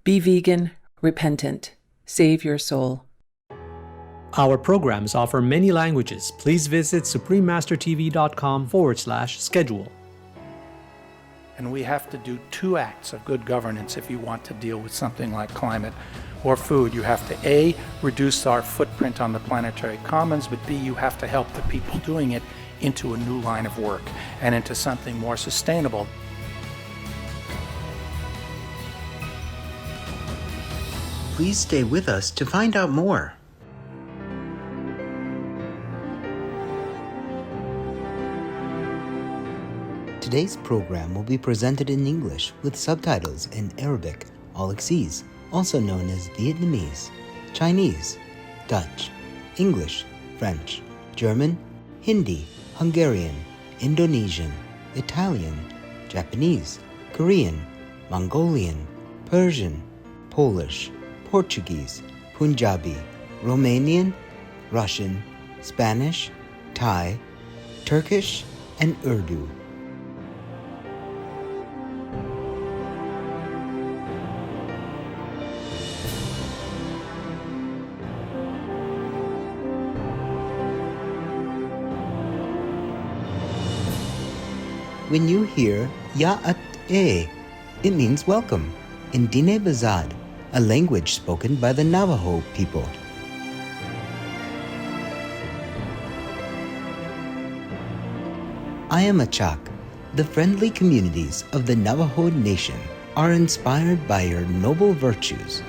Be vegan, repentant. Save your soul. Our programs offer many languages. Please visit suprememastertv.com/schedule. And we have to do 2 acts of good governance if you want to deal with something like climate or food. You have to A, reduce our footprint on the planetary commons, but B, you have to help the people doing it into a new line of work and into something more sustainable. Please stay with us to find out more. Today's program will be presented in English with subtitles in Arabic, Alexese, also known as Vietnamese, Chinese, Dutch, English, French, German, Hindi, Hungarian, Indonesian, Italian, Japanese, Korean, Mongolian, Persian, Polish, Portuguese, Punjabi, Romanian, Russian, Spanish, Thai, Turkish, and Urdu. When you hear Ya'at-e, it means welcome in Dine Bazad, a language spoken by the Navajo people. Ayamachak, the friendly communities of the Navajo Nation, are inspired by your noble virtues.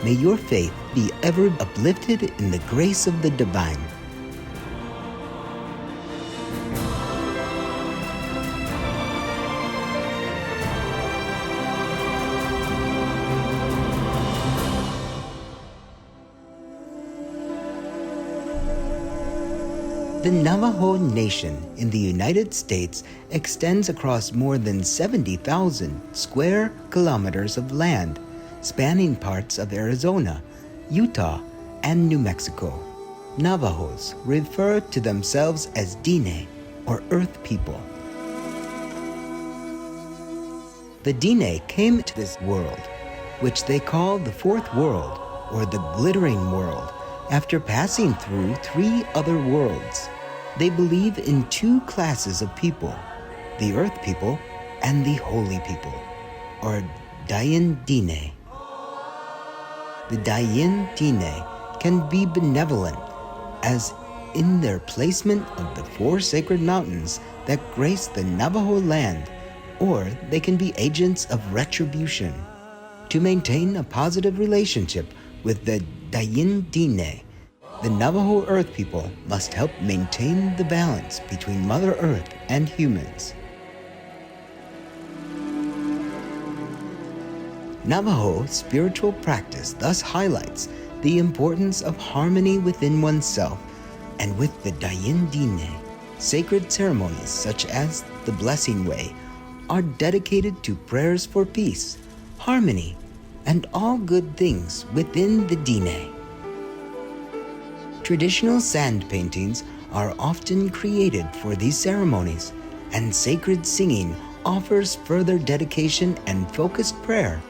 May your faith be ever uplifted in the grace of the divine. The Navajo Nation in the United States extends across more than 70,000 square kilometers of land, spanning parts of Arizona, Utah, and New Mexico. Navajos refer to themselves as Dine, or Earth People. The Dine came to this world, which they call the Fourth World, or the Glittering World, after passing through 3 other worlds. They believe in 2 classes of people, the Earth People and the Holy People, or Dayin Dine. The Dayin Dine can be benevolent, as in their placement of the 4 sacred mountains that grace the Navajo land, or they can be agents of retribution. To maintain a positive relationship with the Dayin Dine, the Navajo Earth People must help maintain the balance between Mother Earth and humans. Navajo spiritual practice thus highlights the importance of harmony within oneself and with the Dayin Dine. Sacred ceremonies such as the Blessing Way are dedicated to prayers for peace, harmony, and all good things within the Dine. Traditional sand paintings are often created for these ceremonies, and sacred singing offers further dedication and focused prayer.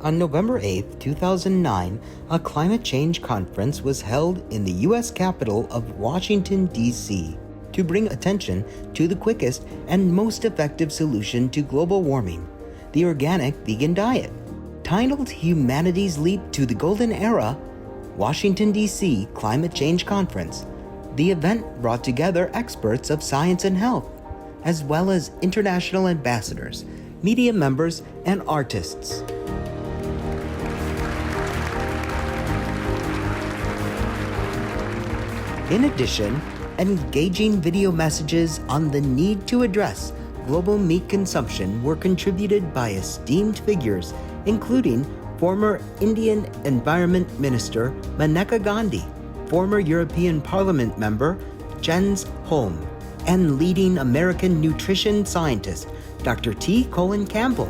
On November 8, 2009, a climate change conference was held in the U.S. capital of Washington, D.C. to bring attention to the quickest and most effective solution to global warming, the organic vegan diet. Titled Humanity's Leap to the Golden Era, Washington, D.C. Climate Change Conference, the event brought together experts of science and health, as well as international ambassadors, media members, and artists. In addition, engaging video messages on the need to address global meat consumption were contributed by esteemed figures, including former Indian Environment Minister Maneka Gandhi, former European Parliament member Jens Holm, and leading American nutrition scientist Dr. T. Colin Campbell.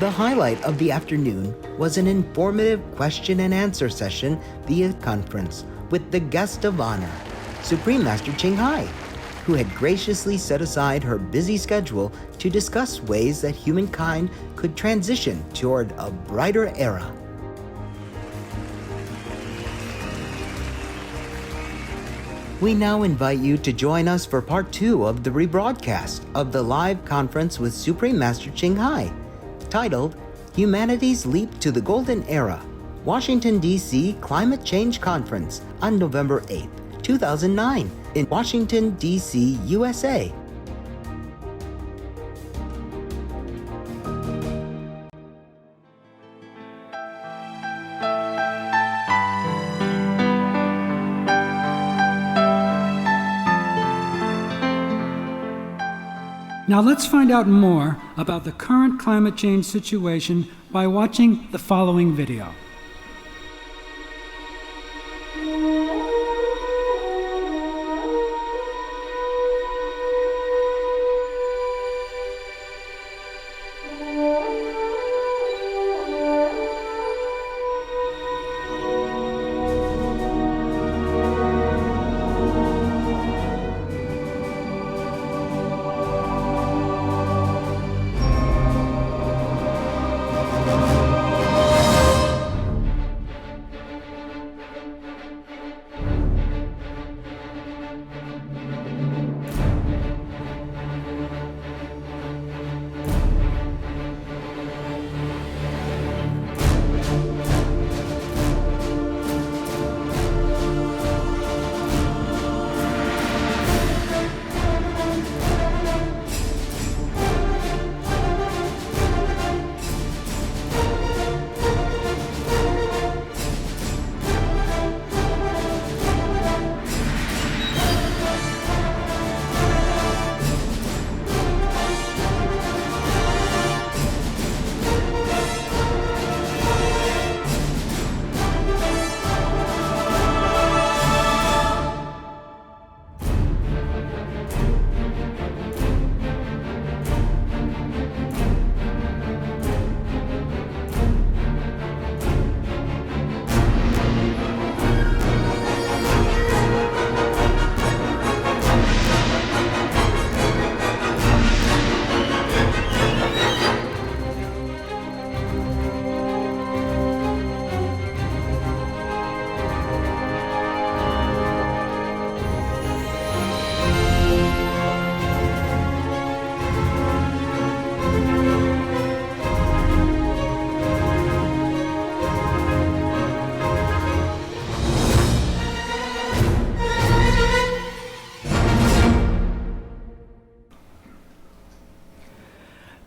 The highlight of the afternoon was an informative question and answer session via conference with the guest of honor, Supreme Master Ching Hai, who had graciously set aside her busy schedule to discuss ways that humankind could transition toward a brighter era. We now invite you to join us for part 2 of the rebroadcast of the live conference with Supreme Master Ching Hai, titled Humanity's Leap to the Golden Era, Washington, D.C. Climate Change Conference on November 8, 2009, in Washington, D.C., USA. Now let's find out more about the current climate change situation by watching the following video.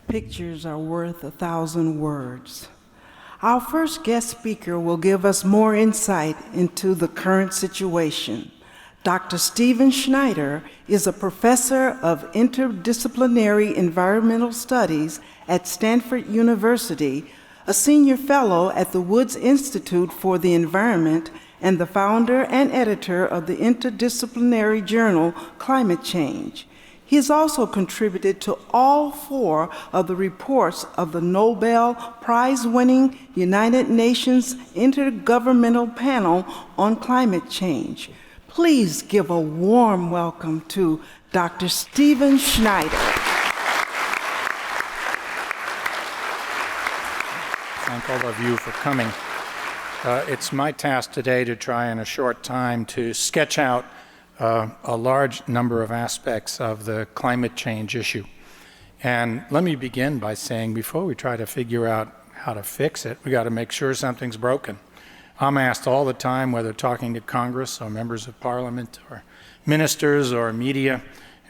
Pictures are worth 1,000 words. Our first guest speaker will give us more insight into the current situation. Dr. Stephen Schneider is a professor of interdisciplinary environmental studies at Stanford University, a senior fellow at the Woods Institute for the Environment, and the founder and editor of the interdisciplinary journal Climate Change. He has also contributed to all 4 of the reports of the Nobel Prize-winning United Nations Intergovernmental Panel on Climate Change. Please give a warm welcome to Dr. Stephen Schneider. Thank all of you for coming. It's my task today to try in a short time to sketch out a large number of aspects of the climate change issue. And let me begin by saying, before we try to figure out how to fix it, we got to make sure something's broken. I'm asked all the time, whether talking to Congress or members of Parliament or ministers or media,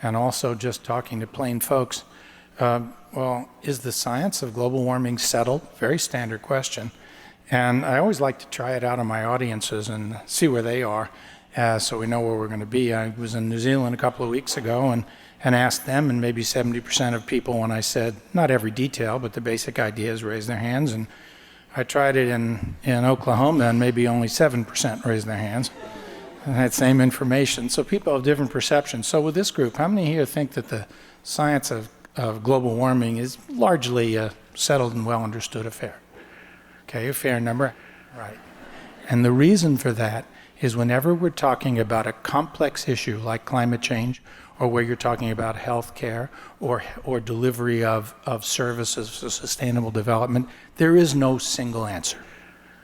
and also just talking to plain folks, well, is the science of global warming settled? Very standard question. And I always like to try it out on my audiences and see where they are, so we know where we're going to be. I was in New Zealand a couple of weeks ago and asked them, and maybe 70% of people, when I said, not every detail, but the basic ideas, raised their hands. And I tried it in Oklahoma, and maybe only 7% raised their hands. that same information. So people have different perceptions. So with this group, how many here think that the science of global warming is largely a settled and well understood affair? Okay, a fair number. Right. And the reason for that is whenever we're talking about a complex issue like climate change, or where you're talking about health care or delivery of services for sustainable development, there is no single answer.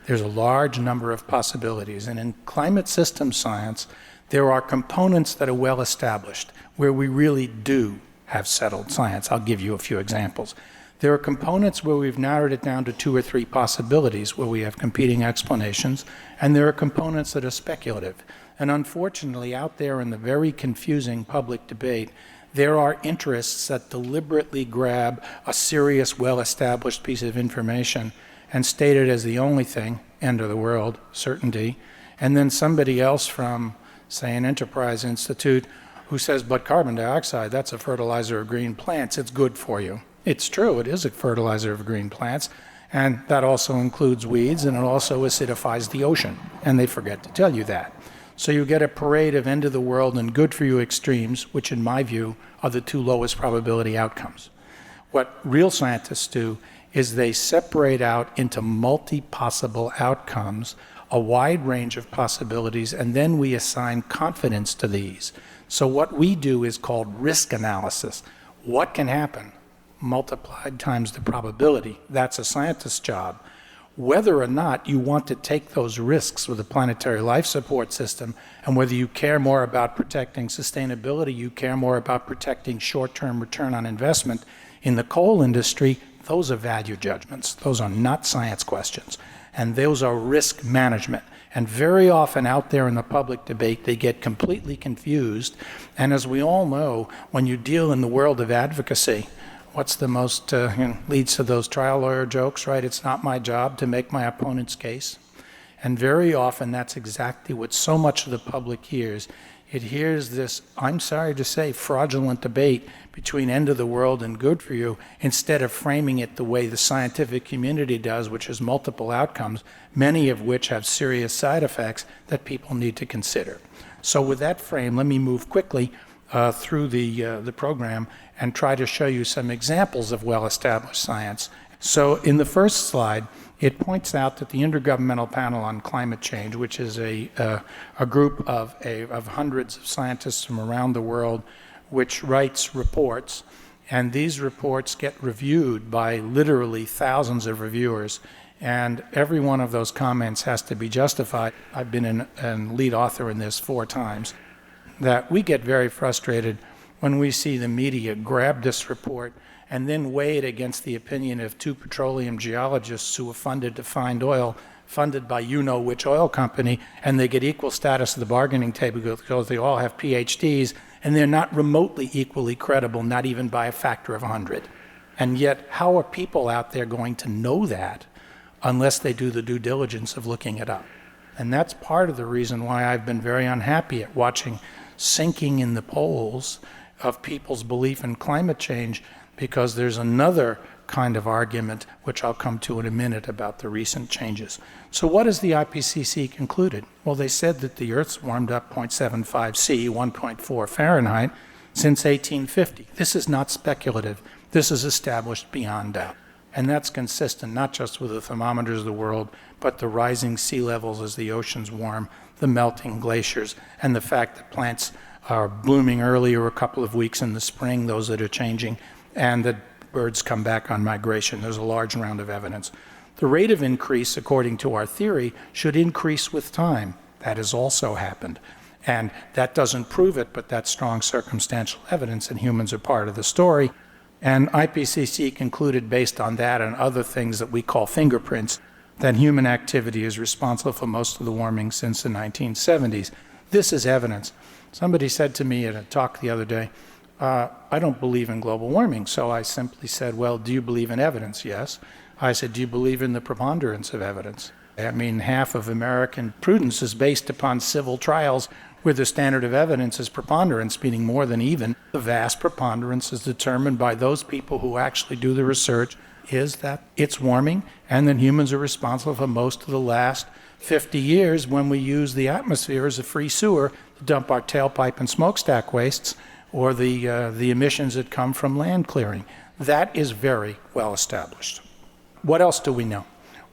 There's a large number of possibilities. And in climate system science, there are components that are well established, where we really do have settled science. I'll give you a few examples. There are components where we've narrowed it down to 2 or 3 possibilities, where we have competing explanations, and there are components that are speculative. And unfortunately, out there in the very confusing public debate, there are interests that deliberately grab a serious, well-established piece of information and state it as the only thing, end of the world, certainty, and then somebody else from, say, an enterprise institute who says, but carbon dioxide, that's a fertilizer of green plants, it's good for you. It's true, it is a fertilizer of green plants, and that also includes weeds, and it also acidifies the ocean, and they forget to tell you that. So you get a parade of end of the world and good for you extremes, which in my view are the 2 lowest probability outcomes. What real scientists do is they separate out into multi-possible outcomes, a wide range of possibilities, and then we assign confidence to these. So what we do is called risk analysis. What can happen? Multiplied times the probability. That's a scientist's job. Whether or not you want to take those risks with the planetary life support system, and whether you care more about protecting sustainability, you care more about protecting short-term return on investment in the coal industry, those are value judgments. Those are not science questions. And those are risk management. And very often out there in the public debate, they get completely confused. And as we all know, when you deal in the world of advocacy, what's the most, leads to those trial lawyer jokes, right? It's not my job to make my opponent's case. And very often that's exactly what so much of the public hears. It hears this, I'm sorry to say, fraudulent debate between end of the world and good for you, instead of framing it the way the scientific community does, which is multiple outcomes, many of which have serious side effects that people need to consider. So with that frame, let me move quickly through the program and try to show you some examples of well-established science. So in the first slide, it points out that the Intergovernmental Panel on Climate Change, which is a group of hundreds of scientists from around the world, which writes reports, and these reports get reviewed by literally thousands of reviewers, and every one of those comments has to be justified. I've been a lead author in this 4 times. That we get very frustrated when we see the media grab this report and then weigh it against the opinion of 2 petroleum geologists who were funded to find oil, funded by you-know-which oil company, and they get equal status at the bargaining table because they all have PhDs, and they're not remotely equally credible, not even by a factor of 100. And yet, how are people out there going to know that unless they do the due diligence of looking it up? And that's part of the reason why I've been very unhappy at watching sinking in the polls of people's belief in climate change, because there's another kind of argument, which I'll come to in a minute, about the recent changes. So what has the IPCC concluded? Well, they said that the Earth's warmed up 0.75 C, 1.4 Fahrenheit, since 1850. This is not speculative. This is established beyond doubt. And that's consistent not just with the thermometers of the world, but the rising sea levels as the oceans warm, the melting glaciers, and the fact that plants are blooming earlier a couple of weeks in the spring, those that are changing, and that birds come back on migration. There's a large round of evidence. The rate of increase, according to our theory, should increase with time. That has also happened. And that doesn't prove it, but that's strong circumstantial evidence, and humans are part of the story. And IPCC concluded, based on that and other things that we call fingerprints, that human activity is responsible for most of the warming since the 1970s. This is evidence. Somebody said to me at a talk the other day, I don't believe in global warming. So I simply said, well, do you believe in evidence? Yes. I said, do you believe in the preponderance of evidence? I mean, half of American prudence is based upon civil trials where the standard of evidence is preponderance, meaning more than even. The vast preponderance is determined by those people who actually do the research, is that it's warming, and that humans are responsible for most of the last 50 years when we use the atmosphere as a free sewer to dump our tailpipe and smokestack wastes, or the emissions that come from land clearing. That is very well established. What else do we know?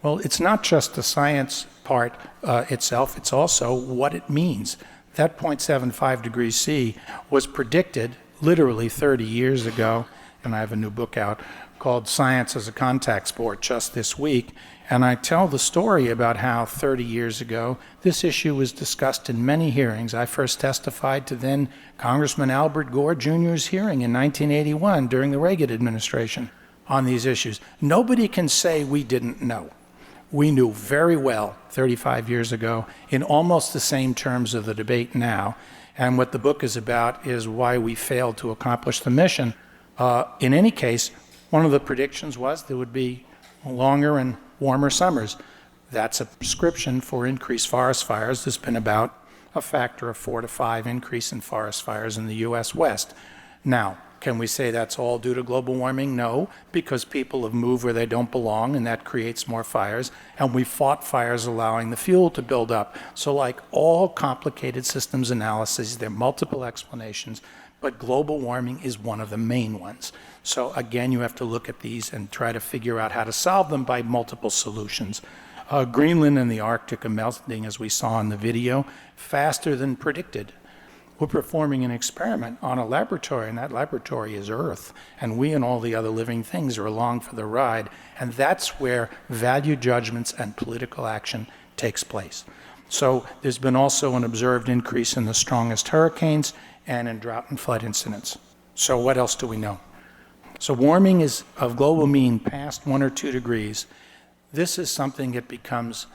Well, it's not just the science part itself, it's also what it means. That 0.75 degrees C was predicted literally 30 years ago, and I have a new book out called Science as a Contact Sport just this week, and I tell the story about how 30 years ago this issue was discussed in many hearings. I first testified to then Congressman Albert Gore Jr.'s hearing in 1981 during the Reagan administration on these issues. Nobody can say we didn't know. We knew very well 35 years ago in almost the same terms of the debate now, and what the book is about is why we failed to accomplish the mission. In any case, one of the predictions was there would be longer and warmer summers. That's a prescription for increased forest fires. There's been about a factor of 4 to 5 increase in forest fires in the U.S. West. Now, can we say that's all due to global warming? No, because people have moved where they don't belong, and that creates more fires, and we fought fires allowing the fuel to build up. So like all complicated systems analysis, there are multiple explanations, but global warming is one of the main ones. So again, you have to look at these and try to figure out how to solve them by multiple solutions. Greenland and the Arctic are melting, as we saw in the video, faster than predicted. We're performing an experiment on a laboratory, and that laboratory is Earth, and we and all the other living things are along for the ride, and that's where value judgments and political action takes place. So there's been also an observed increase in the strongest hurricanes and in drought and flood incidents. So what else do we know? So warming is of global mean past 1 or 2 degrees. This is something that becomes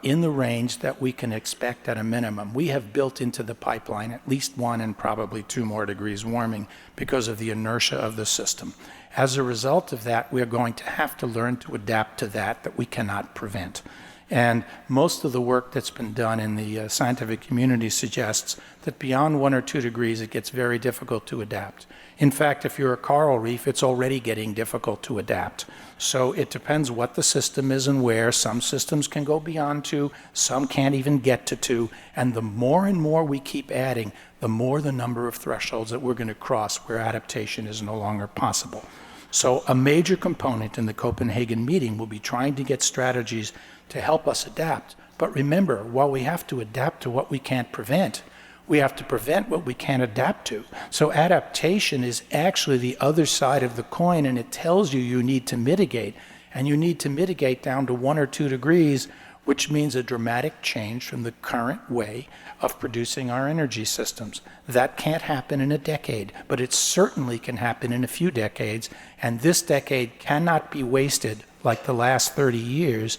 in the range that we can expect at a minimum. We have built into the pipeline at least 1 and probably 2 more degrees warming because of the inertia of the system. As a result of that, we are going to have to learn to adapt to that we cannot prevent. And most of the work that's been done in the scientific community suggests that beyond 1 or 2 degrees, it gets very difficult to adapt. In fact, if you're a coral reef, it's already getting difficult to adapt. So it depends what the system is and where. Some systems can go beyond 2, some can't even get to 2. And the more and more we keep adding, the more the number of thresholds that we're going to cross where adaptation is no longer possible. So a major component in the Copenhagen meeting will be trying to get strategies to help us adapt. But remember, while we have to adapt to what we can't prevent, we have to prevent what we can't adapt to. So adaptation is actually the other side of the coin, and it tells you need to mitigate. And you need to mitigate down to 1 or 2 degrees, which means a dramatic change from the current way of producing our energy systems. That can't happen in a decade, but it certainly can happen in a few decades, and this decade cannot be wasted like the last 30 years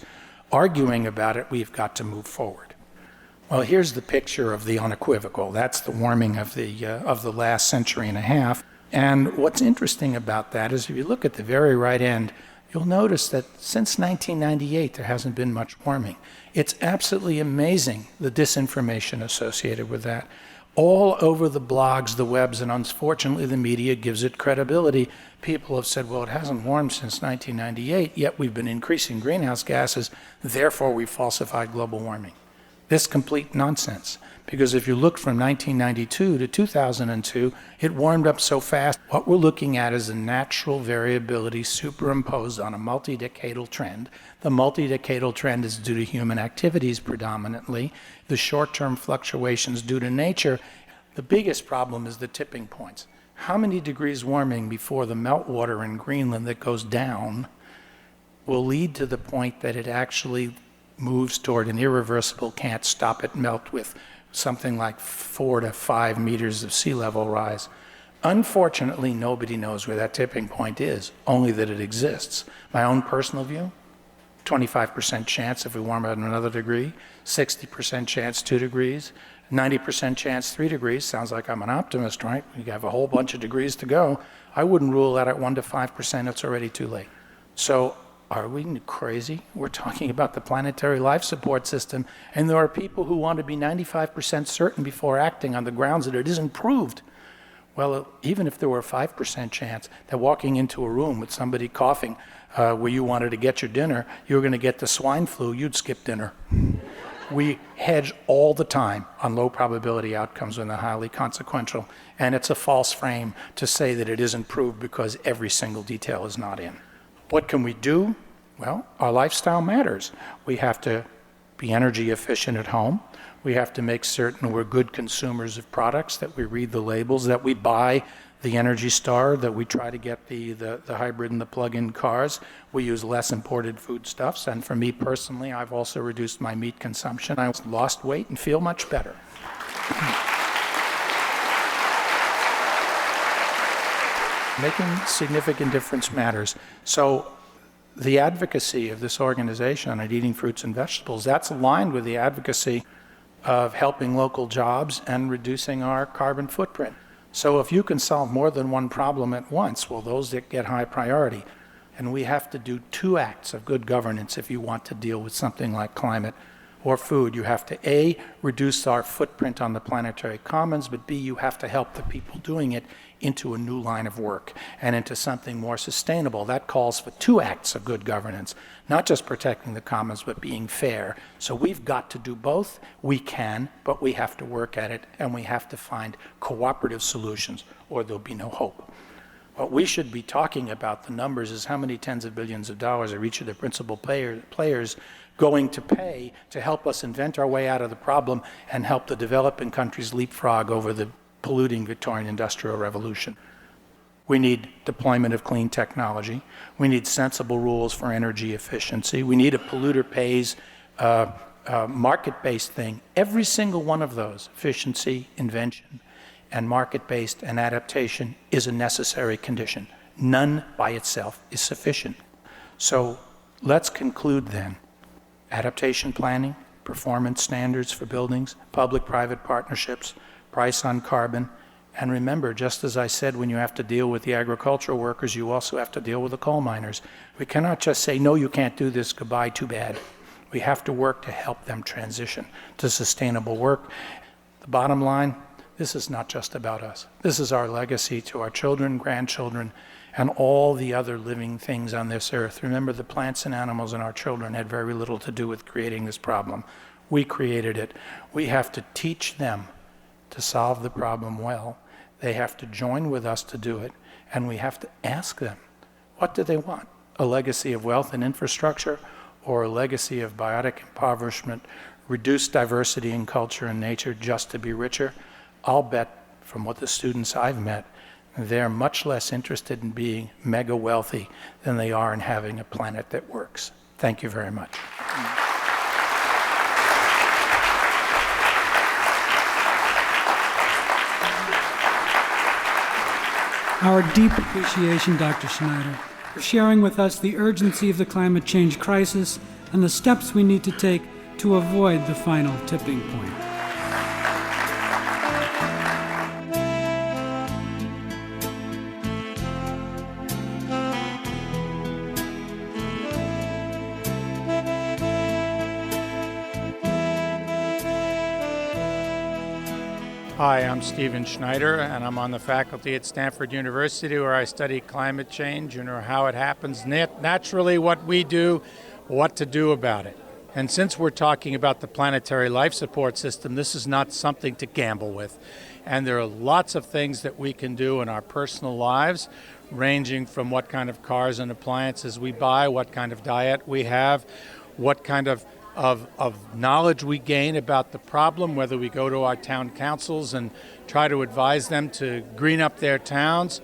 arguing about it. We've got to move forward. Well, here's the picture of the unequivocal. That's the warming of the last century and a half. And what's interesting about that is if you look at the very right end, you'll notice that since 1998, there hasn't been much warming. It's absolutely amazing, the disinformation associated with that. All over the blogs, the webs, and unfortunately the media gives it credibility. People have said, well, it hasn't warmed since 1998, yet we've been increasing greenhouse gases, therefore we falsified global warming. This complete nonsense, because if you look from 1992 to 2002, it warmed up so fast. What we're looking at is a natural variability superimposed on a multi-decadal trend. The multi-decadal trend is due to human activities predominantly. The short-term fluctuations due to nature. The biggest problem is the tipping points. How many degrees warming before the meltwater in Greenland that goes down will lead to the point that it actually moves toward an irreversible, can't stop it melt with something like 4 to 5 meters of sea level rise. Unfortunately, nobody knows where that tipping point is, only that it exists. My own personal view, 25% chance if we warm it another degree, 60% chance 2 degrees, 90% chance 3 degrees. Sounds like I'm an optimist, right? We have a whole bunch of degrees to go. I wouldn't rule that at 1 to 5%, it's already too late. So Are we crazy? We're talking about the planetary life support system, and there are people who want to be 95% certain before acting on the grounds that it isn't proved. Well, even if there were a 5% chance that walking into a room with somebody coughing where you wanted to get your dinner, you were going to get the swine flu, you'd skip dinner. We hedge all the time on low probability outcomes when they're highly consequential, and it's a false frame to say that it isn't proved because every single detail is not in. What can we do? Well, our lifestyle matters. We have to be energy efficient at home. We have to make certain we're good consumers of products, that we read the labels, that we buy the Energy Star, that we try to get the hybrid and the plug-in cars. We use less imported foodstuffs, and for me personally, I've also reduced my meat consumption. I lost weight and feel much better. Making significant difference matters. So the advocacy of this organization on eating fruits and vegetables, that's aligned with the advocacy of helping local jobs and reducing our carbon footprint. So if you can solve more than one problem at once, well, those that get high priority. And we have to do 2 acts of good governance if you want to deal with something like climate or food. You have to, A, reduce our footprint on the planetary commons, but B, you have to help the people doing it into a new line of work and into something more sustainable. That calls for 2 acts of good governance, not just protecting the commons, but being fair. So we've got to do both. We can, but we have to work at it, and we have to find cooperative solutions, or there'll be no hope. What we should be talking about, the numbers, is how many tens of billions of dollars are each of the principal players going to pay to help us invent our way out of the problem and help the developing countries leapfrog over the polluting Victorian Industrial Revolution. We need deployment of clean technology. We need sensible rules for energy efficiency. We need a polluter pays market-based thing. Every single one of those, efficiency, invention, and market-based and adaptation, is a necessary condition. None by itself is sufficient. So let's conclude then. Adaptation planning, performance standards for buildings, public-private partnerships, price on carbon, and remember, just as I said, when you have to deal with the agricultural workers, you also have to deal with the coal miners. We cannot just say, no, you can't do this, goodbye, too bad. We have to work to help them transition to sustainable work. The bottom line, this is not just about us. This is our legacy to our children, grandchildren, and all the other living things on this earth. Remember, the plants and animals and our children had very little to do with creating this problem. We created it. We have to teach them to solve the problem well. They have to join with us to do it, and we have to ask them, what do they want? A legacy of wealth and infrastructure, or a legacy of biotic impoverishment, reduced diversity in culture and nature just to be richer? I'll bet, from what the students I've met, they're much less interested in being mega wealthy than they are in having a planet that works. Thank you very much. Our deep appreciation, Dr. Schneider, for sharing with us the urgency of the climate change crisis and the steps we need to take to avoid the final tipping point. Hi, I'm Stephen Schneider, and I'm on the faculty at Stanford University, where I study climate change and how it happens naturally, what we do, what to do about it. And since we're talking about the planetary life support system, this is not something to gamble with. And there are lots of things that we can do in our personal lives, ranging from what kind of cars and appliances we buy, what kind of diet we have, what kind of knowledge we gain about the problem, whether we go to our town councils and try to advise them to green up their towns.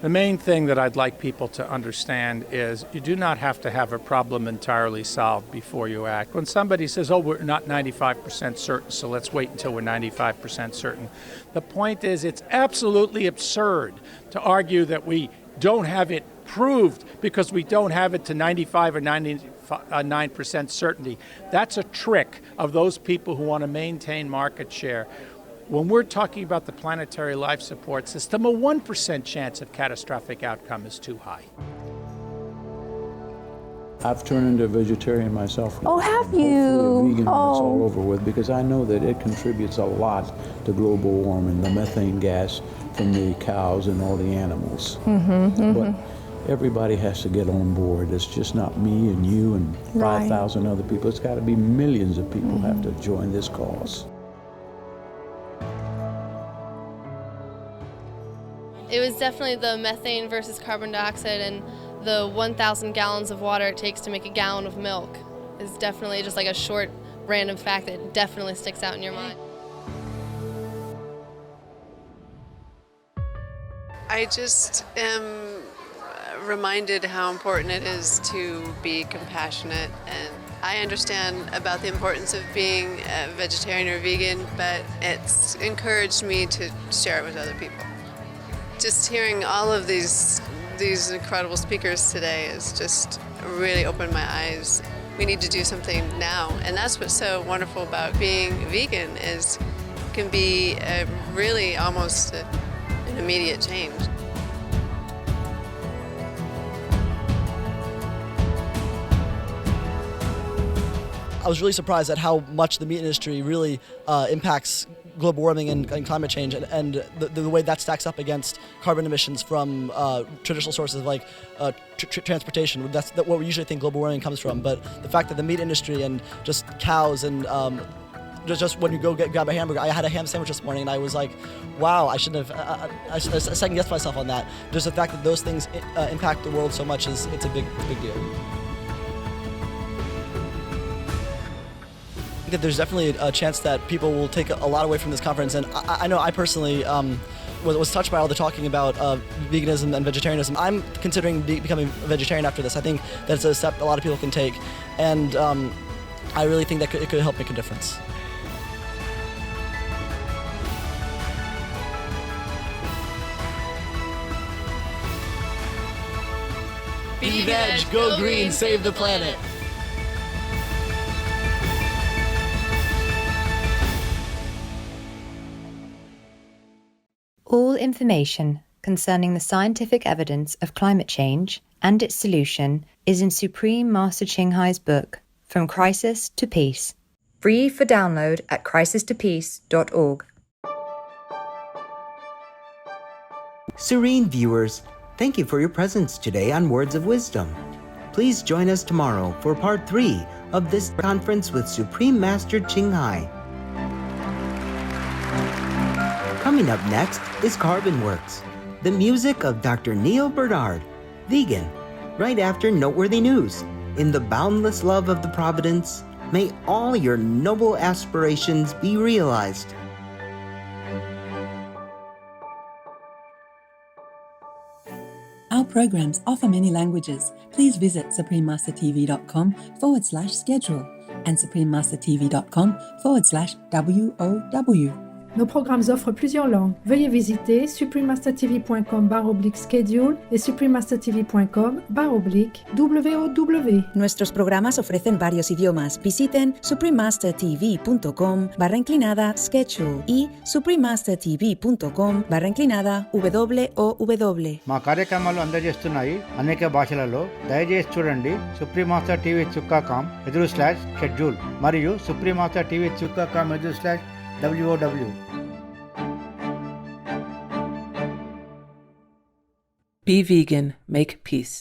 The main thing that I'd like people to understand is you do not have to have a problem entirely solved before you act. When somebody says, oh, we're not 95% certain, so let's wait until we're 95% certain. The point is, it's absolutely absurd to argue that we don't have it proved because we don't have it to 95 or 99% certainty. That's a trick of those people who want to maintain market share. When we're talking about the planetary life support system, a 1% chance of catastrophic outcome is too high. I've turned into a vegetarian myself. Oh, have Hopefully you? a vegan when it's Oh. all over with, because I know that it contributes a lot to global warming, the methane gas from the cows and all the animals. But everybody has to get on board. It's just not me and you and Right. 5,000 other people. It's got to be millions of people have to join this cause. It was definitely the methane versus carbon dioxide and the 1,000 gallons of water it takes to make a gallon of milk is definitely just like a short random fact that definitely sticks out in your mind. I just am reminded how important it is to be compassionate, and I understand about the importance of being a vegetarian or vegan, but it's encouraged me to share it with other people. Just hearing all of these incredible speakers today has just really opened my eyes. We need to do something now, and that's what's so wonderful about being vegan is it can be really almost an immediate change. I was really surprised at how much the meat industry really impacts global warming and climate change, and the way that stacks up against carbon emissions from traditional sources like transportation. That's what we usually think global warming comes from. But the fact that the meat industry and just cows and just when you go grab a hamburger, I had a ham sandwich this morning and I was like, wow, I shouldn't have, I second guessed myself on that. Just the fact that those things impact the world so much it's a big deal. I think that there's definitely a chance that people will take a lot away from this conference, and I know I personally was touched by all the talking about veganism and vegetarianism. I'm considering becoming a vegetarian after this. I think that's a step a lot of people can take, and I really think that it could help make a difference. Be veg, go green, save the planet. All information concerning the scientific evidence of climate change and its solution is in Supreme Master Ching Hai's book, From Crisis to Peace, free for download at crisistopeace.org. Serene viewers, thank you for your presence today on Words of Wisdom. Please join us tomorrow for part 3 of this conference with Supreme Master Ching Hai. Coming up next is Carbon Works, the music of Dr. Neil Bernard, vegan, right after Noteworthy News. In the boundless love of the Providence, may all your noble aspirations be realized. Our programs offer many languages. Please visit suprememastertv.com/schedule and suprememastertv.com/WOW. Nos programmes offrent plusieurs langues. Veuillez visiter suprememastertv.com/schedule et suprememastertv.com/WOW. Nuestros programas ofrecen varios idiomas. Visiten suprememastertv.com/schedule y suprememastertv.com/WOW. మా కార్యక్రమాలు అందజేస్తున్నాయి అనేక భాషలలో. దయచేసి చూడండి suprememastertv.com/schedule మరియు suprememastertv.com/WOW. Be vegan, make peace.